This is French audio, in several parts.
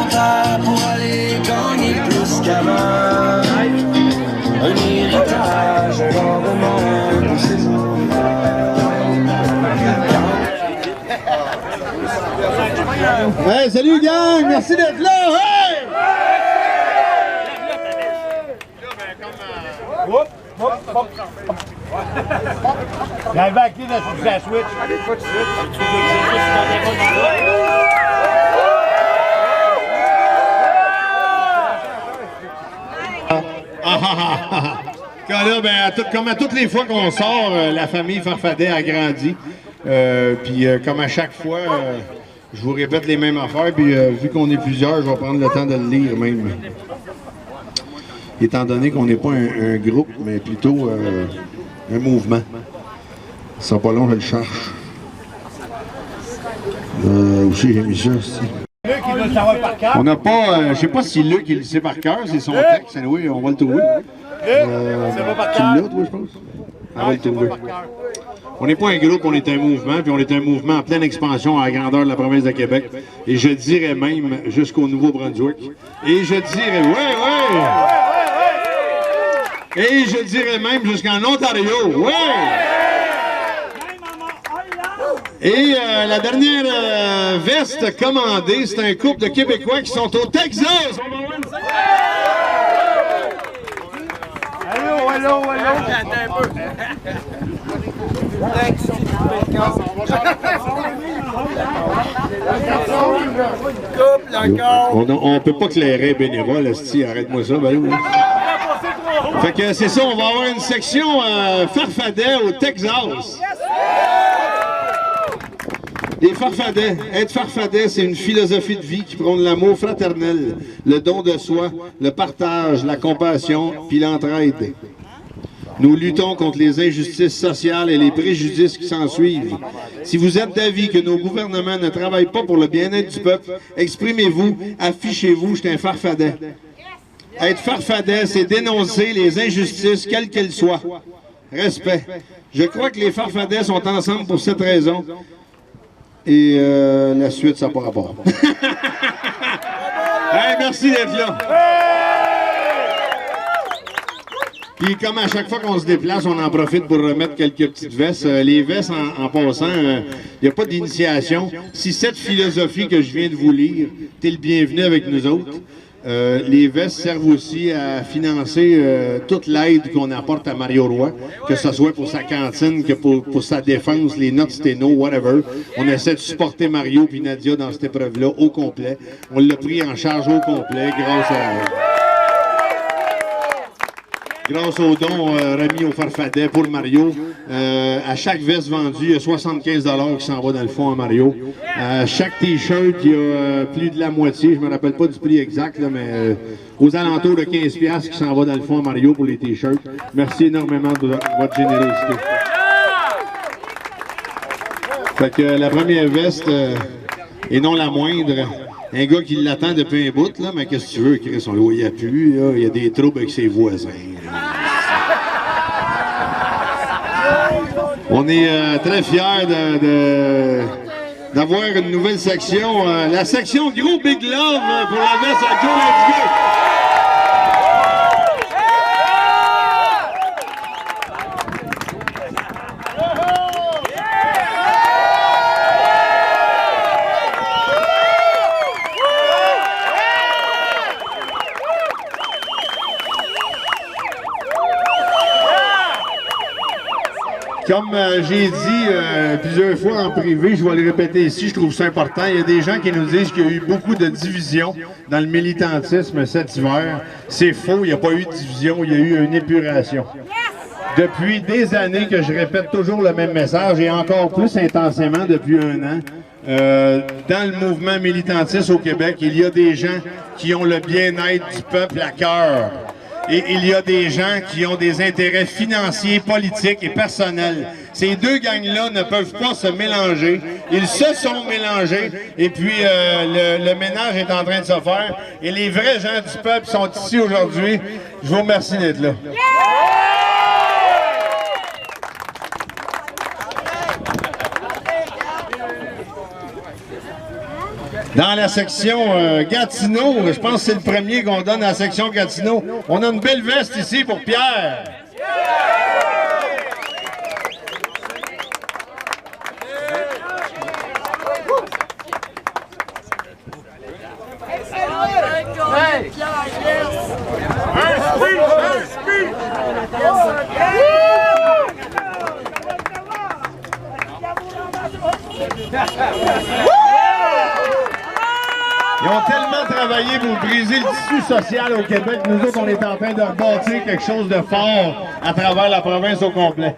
complémentaire pour aller gagner plus qu'avant. Un héritage, un lendemain de chez nous. Hey, salut gang! Merci d'être là! Hey! J'avais à clé dans la switch. Allez, pas de suite. Là, ben, comme à toutes les fois qu'on sort, la famille Farfadet a grandi. Puis comme à chaque fois, je vous répète les mêmes affaires. Puis vu qu'on est plusieurs, je vais prendre le temps de le lire même. Étant donné qu'on n'est pas un groupe, mais plutôt un mouvement. Ça sera pas long, je le cherche. Aussi, j'ai mis ça aussi. On n'a pas, je sais pas si Luc il le sait par cœur, c'est son texte, oui, on va le trouver. Tu l'as, toi, je pense? On va le trouver. On n'est pas un groupe, on est un mouvement, puis on est un mouvement en pleine expansion à la grandeur de la province de Québec. Et je dirais même jusqu'au Nouveau-Brunswick. Et je dirais, Et je dirais même jusqu'en Ontario, Et la dernière veste commandée, c'est un couple de Québécois qui sont au Texas. Allô. On peut pas clairer bénévole, esti, arrête-moi ça, Balou. Fait que c'est ça, on va avoir une section Farfadet au Texas. Les Farfadets. Être Farfadet, c'est une philosophie de vie qui prône l'amour fraternel, le don de soi, le partage, la compassion, puis l'entraide. Nous luttons contre les injustices sociales et les préjudices qui s'ensuivent. Si vous êtes d'avis que nos gouvernements ne travaillent pas pour le bien-être du peuple, exprimez-vous, affichez-vous, je suis un Farfadet. Être Farfadet, c'est dénoncer les injustices, quelles qu'elles soient. Respect. Je crois que les Farfadets sont ensemble pour cette raison. Et la suite, ça n'a pas rapport. Hey, merci d'être là. Puis comme à chaque fois qu'on se déplace, on en profite pour remettre quelques petites vestes. Les vestes, en passant, il n'y a pas d'initiation. Si cette philosophie que je viens de vous lire, t'es le bienvenu avec nous autres. Les vestes servent aussi à financer toute l'aide qu'on apporte à Mario Roy, que ce soit pour sa cantine, que pour sa défense, les notes sténo, whatever. On essaie de supporter Mario et Nadia dans cette épreuve-là au complet. On l'a pris en charge au complet grâce aux dons remis au Farfadet pour Mario. À chaque veste vendue, il y a 75 $ qui s'en va dans le fond à Mario. À chaque T-shirt, il y a plus de la moitié, je ne me rappelle pas du prix exact, là, mais aux alentours de 15 $ qui s'en va dans le fond à Mario pour les T-shirts. Merci énormément de votre générosité. Fait que la première veste, et non la moindre, un gars qui l'attend depuis un bout, là, mais qu'est-ce que tu veux, Chris? On le voyait plus, là, il y a des troubles avec ses voisins. On est très fiers d'avoir une nouvelle section, la section Gros Big Love pour la veste à Joe Let's Go. Comme j'ai dit plusieurs fois en privé, je vais le répéter ici, je trouve ça important. Il y a des gens qui nous disent qu'il y a eu beaucoup de divisions dans le militantisme cet hiver. C'est faux, il n'y a pas eu de division, il y a eu une épuration. Depuis des années que je répète toujours le même message, et encore plus intensément depuis un an, dans le mouvement militantiste au Québec, il y a des gens qui ont le bien-être du peuple à cœur. Et il y a des gens qui ont des intérêts financiers, politiques et personnels. Ces deux gangs-là ne peuvent pas se mélanger. Ils se sont mélangés et puis le ménage est en train de se faire. Et les vrais gens du peuple sont ici aujourd'hui. Je vous remercie d'être là. Dans la section Gatineau, je pense que c'est le premier qu'on donne à la section Gatineau. On a une belle veste ici pour Pierre. Ils ont tellement travaillé pour briser le tissu social au Québec. Nous autres, on est en train de rebâtir quelque chose de fort à travers la province au complet.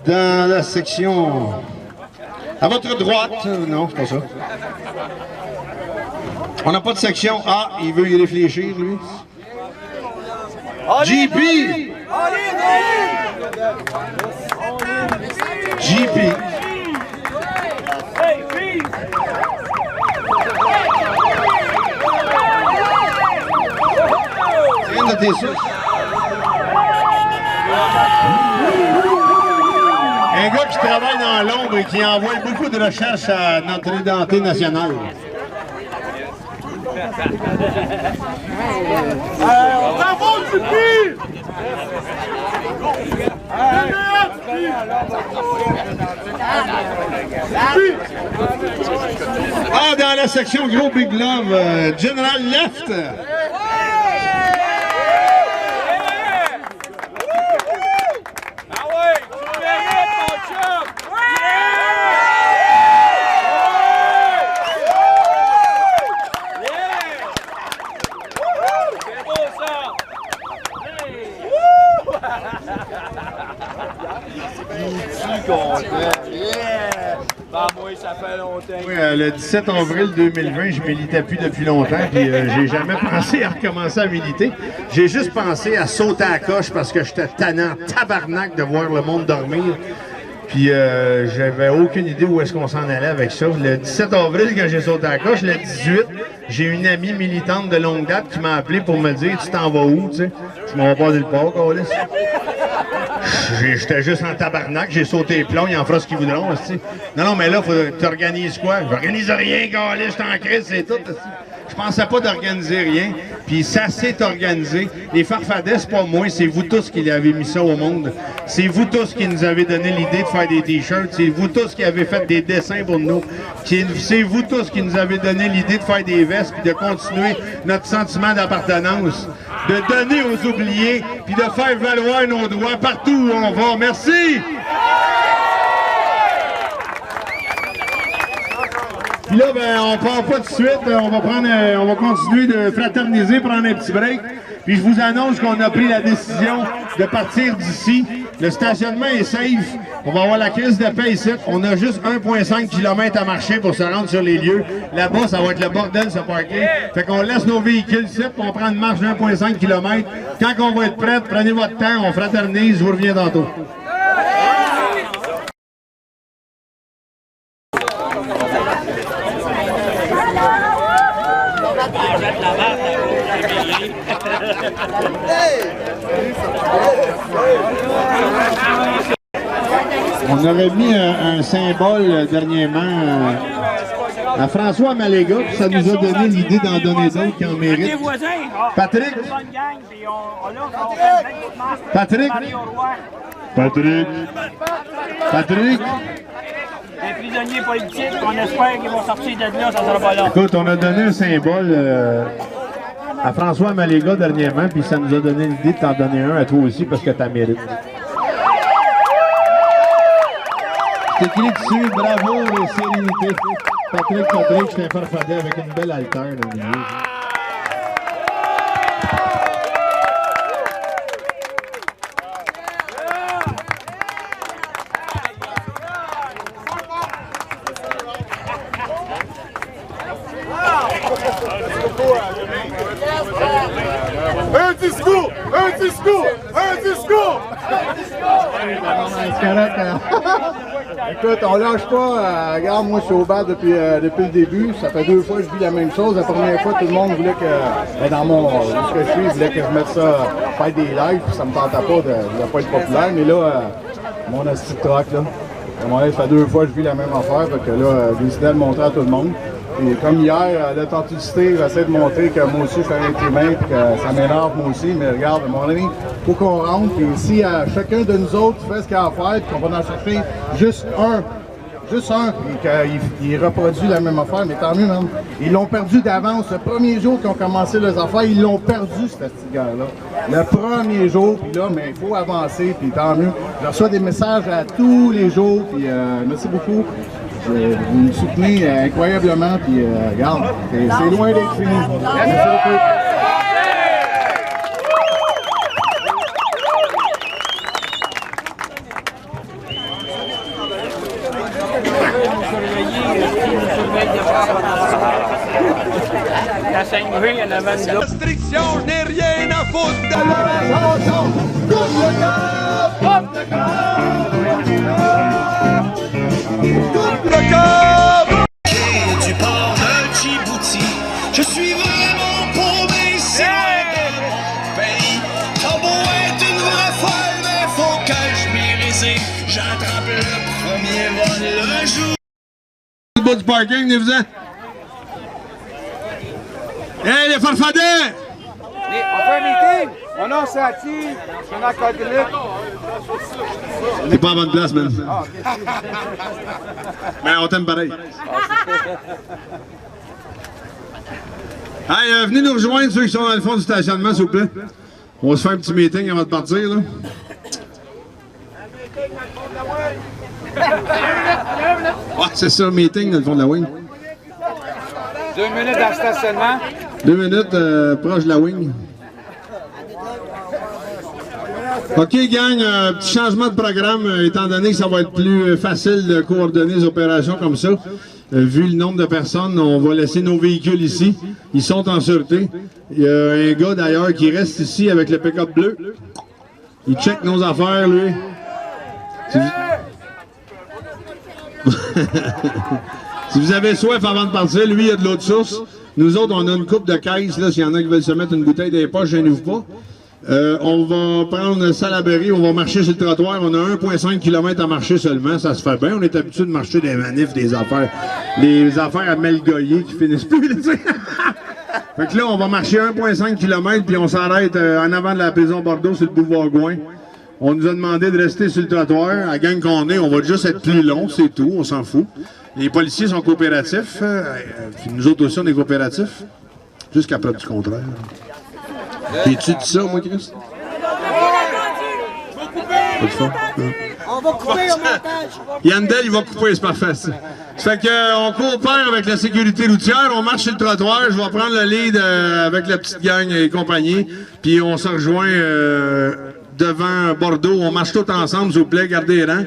Dans la section... À votre droite... Non, c'est pas ça. On n'a pas de section A. Il veut y réfléchir, lui. JP! JP. C'est une de tes sources. Un gars qui travaille dans l'ombre et qui envoie beaucoup de recherches à notre identité nationale. Ah, dans la section Gros Big Love, General Left. Ça fait longtemps. Oui, le 17 avril 2020, je militais plus depuis longtemps, puis j'ai jamais pensé à recommencer à militer. J'ai juste pensé à sauter à la coche parce que j'étais tannant, tabarnak de voir le monde dormir. Puis j'avais aucune idée où est-ce qu'on s'en allait avec ça. Le 17 avril, quand j'ai sauté à la coche, le 18, j'ai une amie militante de longue date qui m'a appelé pour me dire « Tu t'en vas où? » Tu sais, je m'en vais pas nulle part, câlisse. J'étais juste en tabarnak, j'ai sauté les plombs, ils en feront ce qu'ils voudront. Aussi. Non, mais là, t'organises quoi? J'organise rien, câlisse, je en crise, c'est tout. Aussi. Je pensais pas d'organiser rien, puis ça s'est organisé. Les Farfadets, c'est pas moi, c'est vous tous qui avez mis ça au monde. C'est vous tous qui nous avez donné l'idée de faire des t-shirts. C'est vous tous qui avez fait des dessins pour nous. C'est vous tous qui nous avez donné l'idée de faire des vestes, puis de continuer notre sentiment d'appartenance, de donner aux oubliés, puis de faire valoir nos droits partout où on va. Merci! Puis là, ben, on part pas tout de suite, on va continuer de fraterniser, prendre un petit break. Puis je vous annonce qu'on a pris la décision de partir d'ici. Le stationnement est safe. On va avoir la crise de paix ici. On a juste 1,5 km à marcher pour se rendre sur les lieux. Là-bas, ça va être le bordel, ce parking. Fait qu'on laisse nos véhicules ici, puis on prend une marche de 1,5 km. Quand on va être prêt, prenez votre temps, on fraternise, je vous reviens tantôt. On aurait mis un symbole dernièrement à François Maléga, puis ça nous a donné l'idée d'en donner d'autres qui en méritent. Patrick? Patrick? Patrick? Patrick? Les prisonniers politiques, on espère qu'ils vont sortir de là, ça sera pas long. Écoute, on a donné un symbole à François Maléga dernièrement, puis ça nous a donné l'idée de t'en donner un à toi aussi parce que t'as mérite. C'est écrit dessus, bravo et sérénité. Patrick, je t'ai farfadé avec une belle altère dans le milieu. Un discours! Un discours! Un discours! C'est correct, hein? Écoute, on lâche pas. Regarde, moi, je suis au bar depuis le début. Ça fait 2 fois que je vis la même chose. La première fois, tout le monde voulait que, dans mon, ce que je suis, voulait que je mette ça, faire des lives. Puis ça me tentait pas de pas être populaire. Mais là, mon astuce de troc, là, ça fait 2 fois que je vis la même affaire. Fait que là, j'ai décidé de le montrer à tout le monde. Et comme hier, l'authenticité, j'essaie de montrer que moi aussi je suis un être humain et que ça m'énerve moi aussi, mais regarde, mon ami, il faut qu'on rentre. Et si chacun de nous autres fait ce qu'il a à faire, puis qu'on va en chercher juste un, et qu'il reproduit la même affaire, mais tant mieux, même. Ils l'ont perdu d'avance. Le premier jour qu'ils ont commencé leurs affaires, ils l'ont perdu, cette guerre-là. Le premier jour, puis là, mais il faut avancer, puis tant mieux. Je reçois des messages à tous les jours, puis merci beaucoup. Vous me soutenez incroyablement, puis regarde, c'est loin d'être fini. Merci beaucoup. La 5 il y en avait une autre. Restriction, je n'ai rien à foutre de la coupe le cœur, coupe le cœur. Du port de Djibouti, je suis vraiment paumé, c'est loin de pays. T'as beau être une vraie folle, mais faut que je m'y résiste. J'attrape le premier vol le jour. Le bout du parking, venez-vous-en. Hey, les farfadets! On fait un meeting. Mon nom c'est Ati. Je suis un alcoolique. T'es pas à bonne place, man. Mais on t'aime pareil. Hey, venez nous rejoindre, ceux qui sont dans le fond du stationnement, s'il vous plaît. On va se faire un petit meeting avant de partir, là. Ouais, c'est ça, meeting dans le fond de la wing. 2 minutes dans le stationnement. 2 minutes proche de la wing. OK, gang, petit changement de programme, étant donné que ça va être plus facile de coordonner les opérations comme ça. Vu le nombre de personnes, on va laisser nos véhicules ici. Ils sont en sûreté. Il y a un gars d'ailleurs qui reste ici avec le pick-up bleu. Il check nos affaires, lui. Si vous avez soif avant de partir, lui, il y a de l'eau de source. Nous autres, on a une coupe de caisse, là, s'il y en a qui veulent se mettre une bouteille dans les poches, gênez-vous pas. On va prendre Salaberry, on va marcher sur le trottoir. On a 1,5 km à marcher seulement, ça se fait bien. On est habitué de marcher des manifs, des affaires. Les affaires à Melgoyer qui finissent plus, tu sais. Fait que là, on va marcher 1,5 km, puis on s'arrête en avant de la prison Bordeaux, sur le boulevard Gouin. On nous a demandé de rester sur le trottoir. À la gang qu'on est, on va juste être plus long, c'est tout, on s'en fout. Les policiers sont coopératifs, puis nous autres aussi, on est coopératifs. Jusqu'à preuve du contraire. T'es-tu dit ça, moi, Chris? On va couper au montage. Yandel, il va couper, c'est parfait. Ça fait qu'on coopère avec la sécurité routière, on marche sur le trottoir, je vais prendre le lead avec la petite gang et compagnie, puis on se rejoint devant Bordeaux, on marche tous ensemble, s'il vous plaît, gardez les rangs.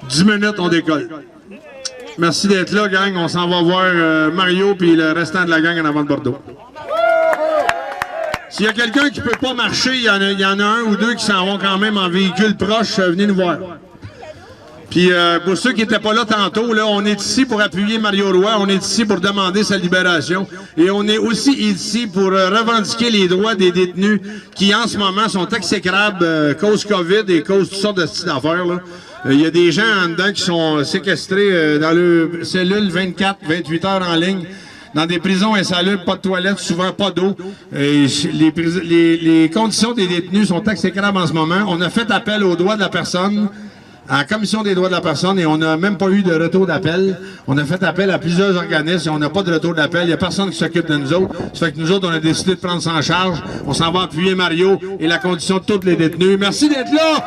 10 minutes, on décolle. Merci d'être là, gang. On s'en va voir Mario puis le restant de la gang en avant de Bordeaux. S'il y a quelqu'un qui ne peut pas marcher, il y en a un ou deux qui s'en vont quand même en véhicule proche, venez nous voir. Puis pour ceux qui n'étaient pas là tantôt, là, on est ici pour appuyer Mario Roy, on est ici pour demander sa libération et on est aussi ici pour revendiquer les droits des détenus qui en ce moment sont exécrables cause COVID et cause toutes sortes de styles d'affaires. Il y a des gens en dedans qui sont séquestrés dans leur cellule 24-28 heures en ligne, dans des prisons insalubres, pas de toilettes, souvent pas d'eau. Les conditions des détenus sont exécrables en ce moment. On a fait appel aux droits de la personne, à la Commission des droits de la personne, et on n'a même pas eu de retour d'appel. On a fait appel à plusieurs organismes et on n'a pas de retour d'appel. Il n'y a personne qui s'occupe de nous autres. Ça fait que nous autres, on a décidé de prendre ça en charge. On s'en va appuyer Mario et la condition de tous les détenus. Merci d'être là!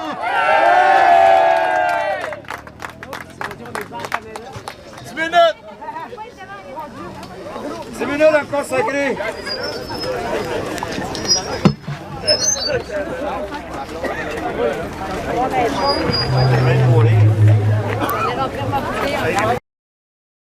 10 minutes à consacrer.